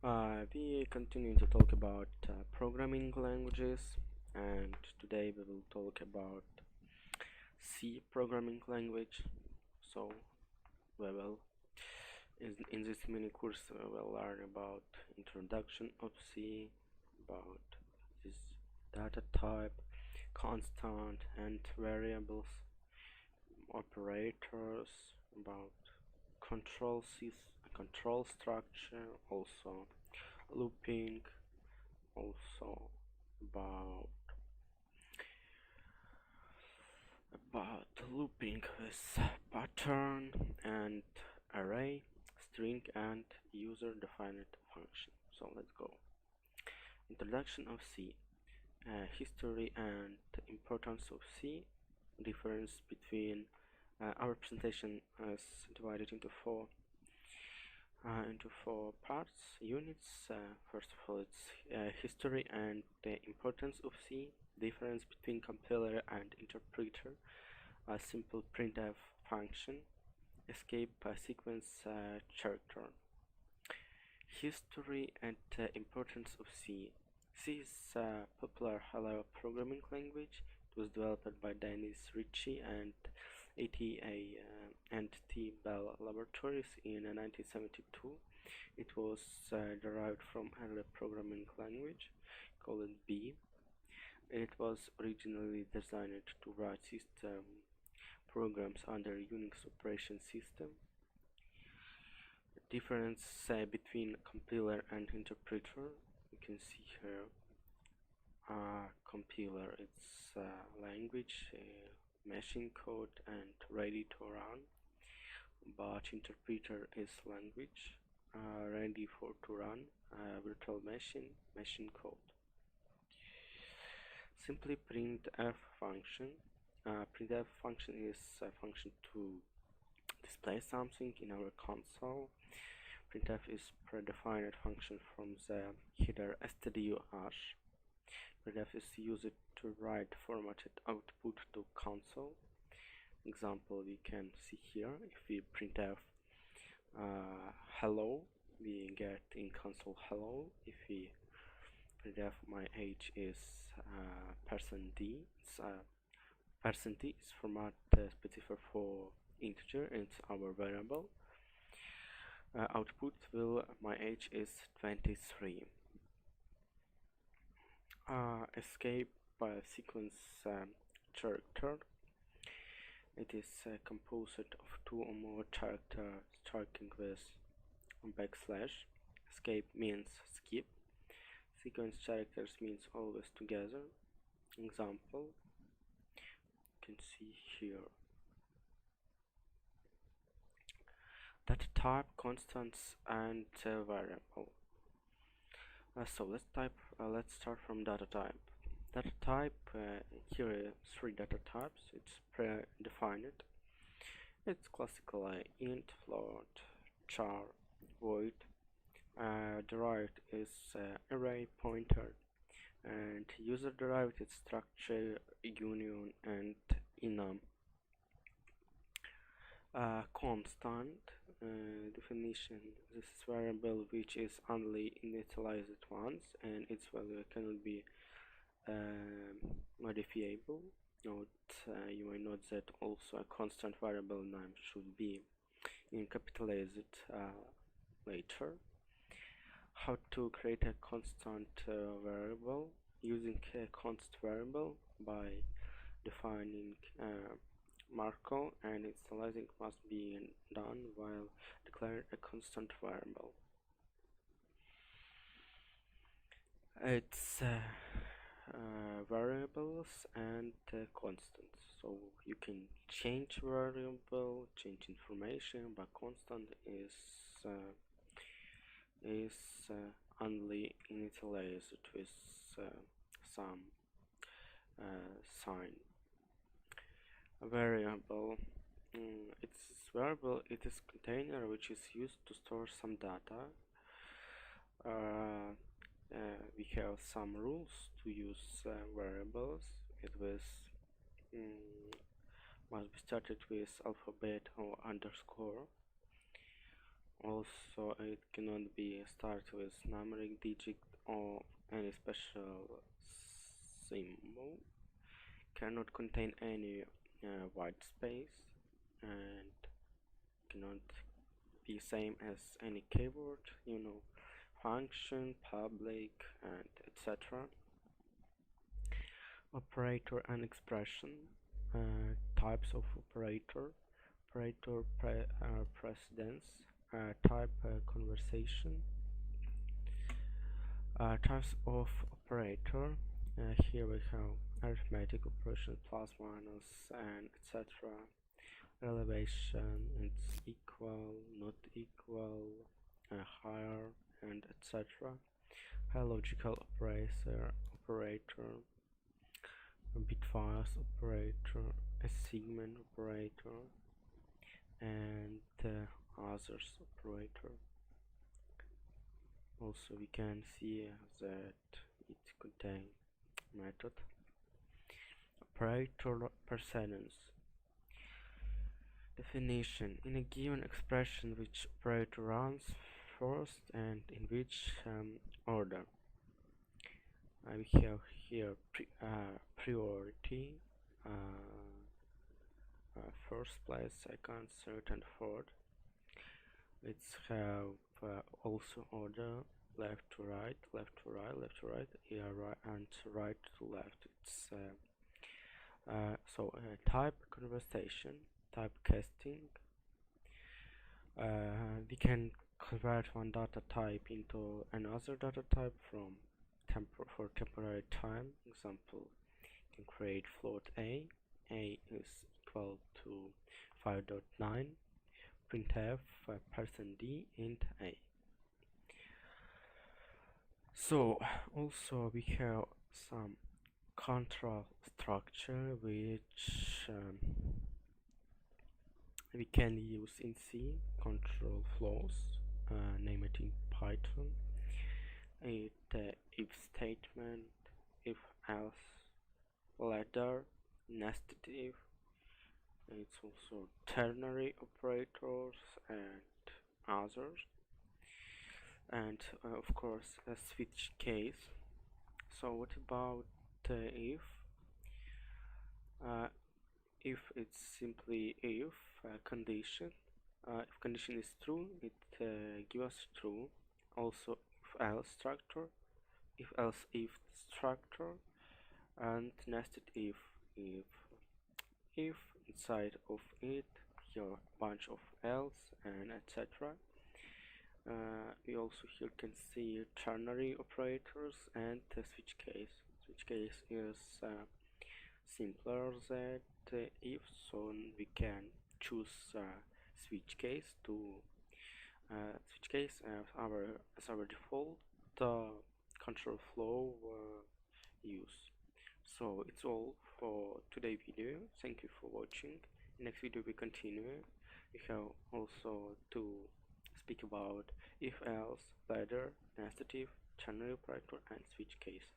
We continue to talk about programming languages, and today we will talk about C programming language. So we will, in this mini course, we will learn about introduction of C, about this data type, constant and variables, operators, about control structure, also looping, also about looping with pattern and array, string and user-defined function. So let's go. Introduction of C. History and importance of C. Difference between our presentation is divided into four parts, units. First of all, it's history and the importance of C, difference between compiler and interpreter, a simple printf function, escape sequence character. History and importance of C. C is a popular Hello programming language. It was developed by Dennis Ritchie and T. Bell Laboratories in 1972. It was derived from early programming language called B. It was originally designed to write system programs under Unix operation system. The difference between compiler and interpreter, you can see here. Compiler, it's language, machine code and ready to run, but interpreter is language ready to run virtual machine code. Simply printf function. Printf function is a function to display something in our console. Printf is predefined function from the header std_h. Printf is used to write formatted output to console. Example we can see here. If we printf hello, we get in console hello. If we printf my age is %d, it's %d is format specified for integer, it's our variable. Output will my age is 23. Escape sequence character. It is composed of two or more characters starting with backslash. Escape means skip. Sequence characters means always together. Example, you can see here. Data type, constants and variable. So let's start from data type. Data type, here are three data types. It's predefined. It's classically int, float, char, void. Derived is array, pointer, and user derived is structure, union, and enum. Constant definition. This is variable which is only initialized once and its value cannot be modifiable. Note, you may note that also a constant variable name should be encapsulated later. How to create a constant variable using a const variable by defining Markov, and initializing must be done while declaring a constant variable. It's variables and constants. So you can change variable, change information, but constant is only initialized with some sign. A variable, it is container which is used to store some data. We have some rules to use variables. It was must be started with alphabet or underscore. Also, it cannot be started with numeric digit or any special symbol. Cannot contain any white space, and cannot be same as any keyword, function, public, and etc. Operator and expression. Types of operator. Precedence. Type conversation. Types of operator. Here we have arithmetic operation, plus, minus, and etc. Elevation, it's equal, not equal, higher, and etc. High logical operator, bitwise operator, a segment operator, and others operator. Also, we can see that it contains method. Operator precedence. Definition: in a given expression, which operator runs first and in which order. We have here priority, first place, second, third, and fourth. Let's have also order, left to right, left to right, left to right, here right, and right to left. It's type conversation, typecasting. We can convert one data type into another data type for temporary time. Example, you can create float a is equal to 5.9, printf %d int a. So also we have some control structure which we can use in C. Control flows, name it in Python. If statement, if else, ladder, nested if. It's also ternary operators and others, and of course a switch case. So what about if? If it's simply if condition. If condition is true, it gives us true. Also if else structure, if else if structure, and nested if inside of it here bunch of else and etc. We also here can see ternary operators and switch case. Switch case is simpler than if, so we can choose switch case as our default control flow use. So it's all for today's video. Thank you for watching. Next video we continue. We have also to speak about if else, ladder, nested if, ternary operator, and switch case.